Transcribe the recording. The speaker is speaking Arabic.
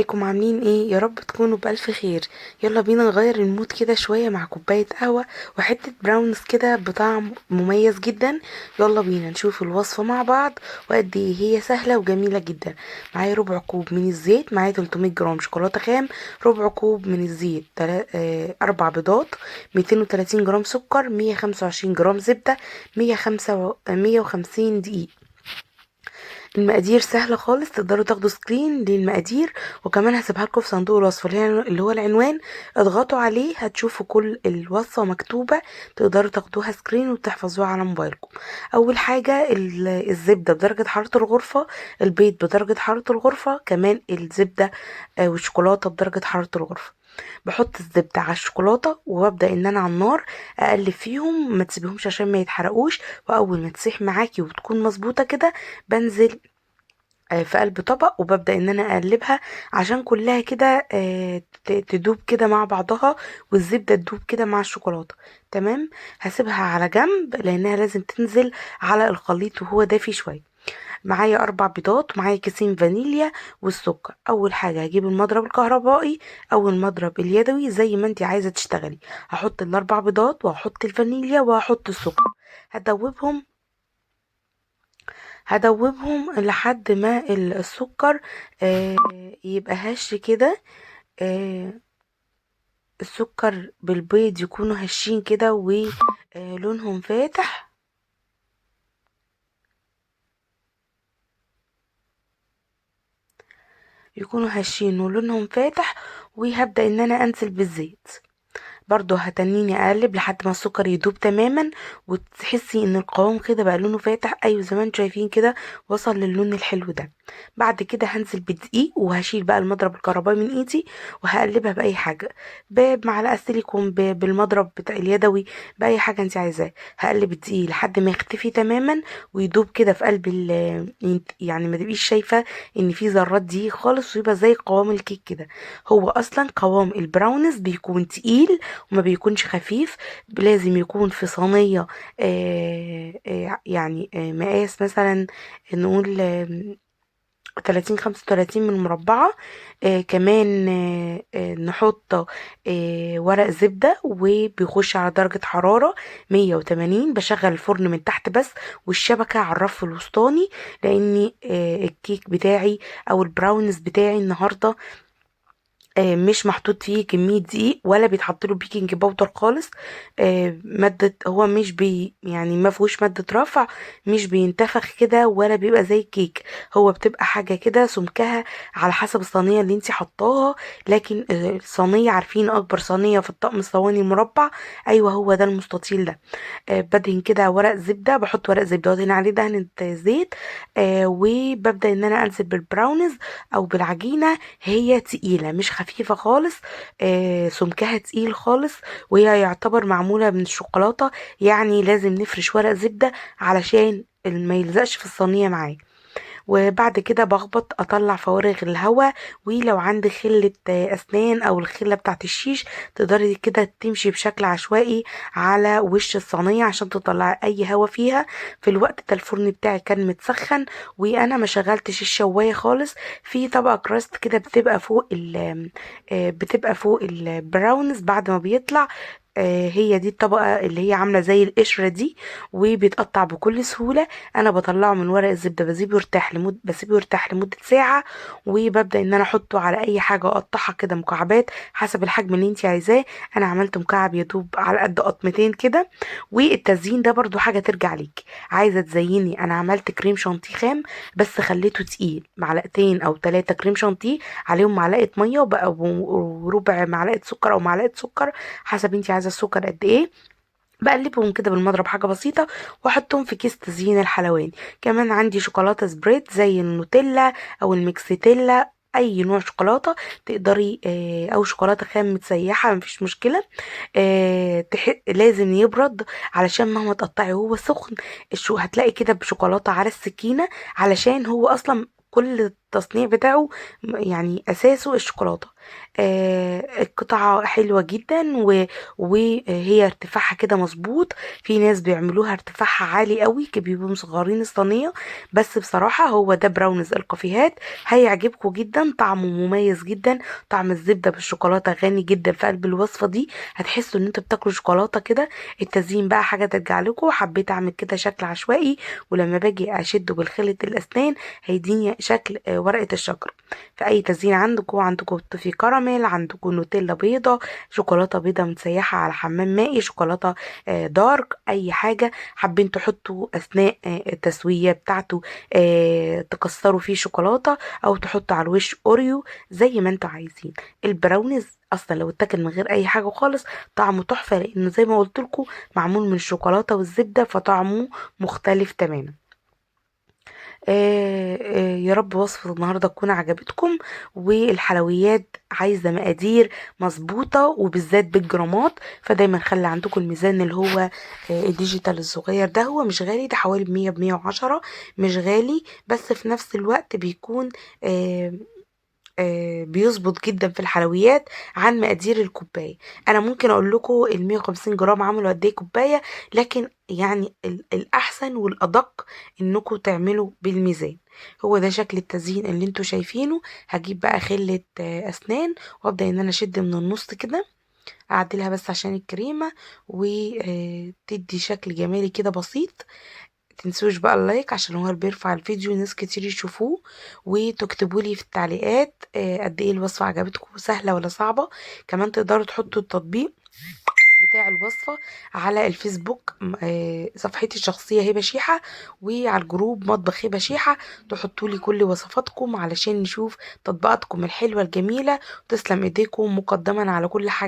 ازيكم عاملين ايه؟ يا رب تكونوا بألف خير. يلا بينا نغير المود كده شوية مع كوباية قهوة وحتة براونز كده بطعم مميز جدا. يلا بينا نشوف الوصفة مع بعض وقد ايه هي سهلة وجميلة جدا. معايا ربع كوب من الزيت، معايا 300 جرام شوكولاتة خام، ربع كوب من الزيت، 4 بيضات، 230 جرام سكر، 125 جرام زبدة، 150 دقيق. المقادير سهلة خالص، تقدروا تاخدوا سكرين للمقادير، وكمان هسيبها لكم في صندوق الوصف اللي هو العنوان. اضغطوا عليه هتشوفوا كل الوصفة مكتوبة، تقدروا تاخدوها سكرين وتحفظوها على موبايلكم. اول حاجة الزبدة بدرجة حرارة الغرفة، البيض بدرجة حرارة الغرفة، كمان الزبدة والشوكولاتة بدرجة حرارة الغرفة. بحط الزبدة على الشوكولاتة وببدأ ان انا على النار اقلب فيهم، ما تسيبيهمش عشان ما يتحرقوش. واول ما تسيح معاكي وتكون مظبوطة كده بنزل في قلب طبق وببدأ ان انا اقلبها عشان كلها كده تدوب كده مع بعضها، والزبدة تدوب كده مع الشوكولاتة. تمام. هسيبها على جنب لانها لازم تنزل على الخليط وهو دافي شوية. معايا 4 بيضات، معايا كيسين فانيليا والسكر. اول حاجة هجيب المضرب الكهربائي او المضرب اليدوي زي ما انت عايزة تشتغلي. هحط ال4 بيضات وهحط الفانيليا وهحط السكر. هدوبهم هدوبهم لحد ما السكر آه، يبقى هش كده. آه، السكر بالبيض يكونوا هشين كده ولونهم فاتح. يكونوا هشين ولونهم فاتح. وهبدأ ان انا انزل بالزيت. برضو هتنيني اقلب لحد ما السكر يدوب تماما وتحسي ان القوام كده بقى لونه فاتح، ايوه زي ما انتوا شايفين كده وصل للون الحلو ده. بعد كده هنزل بالدقيق وهشيل بقى المضرب الكهربائي من ايدي وهقلبها باي حاجه، بمعلقه سيليكون، بالمضرب بتاع اليدوي، باي حاجه انت عايزاه. هقلب الدقيق لحد ما يختفي تماما ويدوب كده في قلب يعني ما تبقيش شايفه ان في ذرات دقيق خالص، ويبقى زي قوام الكيك كده. هو اصلا قوام البراونيز بيكون تقيل وما بيكونش خفيف. لازم يكون في صينية يعني مقاس مثلا نقول 30 35 من مربعة. كمان نحط ورق زبدة وبيخش على درجة حرارة 180. بشغل الفرن من تحت بس والشبكة على الرف الوسطاني، لاني الكيك بتاعي او البراونيز بتاعي النهاردة مش محطوط فيه كمية دقيق ولا بيتحط له بيكنج باودر خالص. مادة هو مش يعني ما فيهوش مادة رفع، مش بينتفخ كده ولا بيبقى زي الكيك. هو بتبقى حاجة كده سمكها على حسب الصينية اللي انت حطاها. لكن الصينية، عارفين اكبر صينية في الطقم الصواني المربع؟ ايوه هو ده المستطيل ده. بدهن كده ورق زبدة، بحط ورق زبدة وادهن عليه دهنة زيت. وببدأ ان انا انزل بالبراونيز او بالعجينة. هي تقيلة مش خفيفة خالص، سمكها تقيل خالص، وهي يعتبر معمولة من الشوكولاتة. يعني لازم نفرش ورق زبدة علشان ما يلزقش في الصينية معايا. وبعد كده بخبط اطلع فوارغ الهواء. ولو عندك خلة اسنان او الخلة بتاعت الشيش تقدري كده تمشي بشكل عشوائي على وش الصينية عشان تطلعي اي هواء فيها. في الوقت ده الفرن بتاعي كان متسخن وانا ما شغلتش الشواية خالص. في طبقة كراست كده بتبقى فوق البراونز بعد ما بيطلع. هي دي الطبقة اللي هي عاملة زي القشرة دي وبيتقطع بكل سهولة. انا بطلعه من ورق الزبده، بسيبه يرتاح لمده ساعه. وببدا ان انا احطه على اي حاجه واقطعها كده مكعبات حسب الحجم اللي انت عايزاه. انا عملت مكعب يدوب على قد قطمتين كده. والتزيين ده برضو حاجه ترجع ليك. عايزه تزيني، انا عملت كريم شانتيه خام بس خليته تقيل، معلقتين او 3 كريم شانتيه عليهم معلقه ميه وبقى وربع معلقه سكر او معلقه سكر حسب انت عايزه السكر قد ايه. بقلبهم كده بالمضرب حاجة بسيطة واحطهم في كيس تزيين الحلواني. كمان عندي شوكولاتة سبريد زي النوتيلا او الميكستيلا، اي نوع شوكولاتة تقدري، او شوكولاتة خام متسيحة مفيش مشكلة. لازم يبرد علشان مهما تقطعي هو سخن. هتلاقي كده بشوكولاتة على السكينة علشان هو اصلا كل التصنيع بتاعه يعني اساسه الشوكولاتة. القطعة حلوة جدا وهي ارتفاعها كده مظبوط. في ناس بيعملوها ارتفاعها عالي قوي بيبقوا مصغرين الصينية، بس بصراحة هو ده براونيز الكافيهات، هيعجبكم جدا، طعمه مميز جدا. طعم الزبدة بالشوكولاتة غني جدا في قلب الوصفة دي، هتحسوا ان انتوا بتاكلوا شوكولاتة كده. التزيين بقى حاجة ترجع لكم، حبيت اعمل كده شكل عشوائي، ولما باجي اشده بالخلة الاسنان هيديني شكل ورقة الشجر. في اي تزيين عندكم توفي كراميل، عندكم نوتيلا بيضة، شوكولاتة بيضة متسيحة على حمام مائي، شوكولاتة دارك، اي حاجة حابين تحطوا اثناء التسوية بتاعته، تكسروا فيه شوكولاتة او تحطوا على الوش اوريو زي ما انتوا عايزين. البراونيز اصلا لو اتاكل من غير اي حاجة خالص طعمه تحفة، لانه زي ما قلت لكم معمول من الشوكولاتة والزبدة، فطعمه مختلف تماما. يا رب وصفة النهاردة تكون عجبتكم. والحلويات عايزة مقادير مظبوطة وبالذات بالجرامات، فدايما خلي عندكم الميزان اللي هو الديجيتال الصغير ده. هو مش غالي، ده حوالي ب100 ب110، مش غالي، بس في نفس الوقت بيكون آه، بيظبط جدا في الحلويات عن مقادير الكوباية. انا ممكن اقول لكم ال150 جرام عملوا قد ايه كوباية، لكن يعني الاحسن والادق انكم تعملوا بالميزان. هو ده شكل التزيين اللي انتوا شايفينه. هجيب بقى خلة اسنان وابدا ان انا اشد من النص كده، اعدلها بس عشان الكريمة وتدي شكل جمالي كده بسيط. تنسوش بقى اللايك عشان هو اللي بيرفع الفيديو ناس كتير يشوفوه، وتكتبوا لي في التعليقات قد ايه الوصفة عجبتكم، سهلة ولا صعبة. كمان تقدروا تحطوا التطبيق بتاع الوصفة على الفيسبوك، صفحتي الشخصية هبة شيحة، وعلى الجروب مطبخ هبة شيحة، تحطوا لي كل وصفاتكم علشان نشوف تطبيقاتكم الحلوة الجميلة. وتسلم ايديكم مقدما على كل حاجة.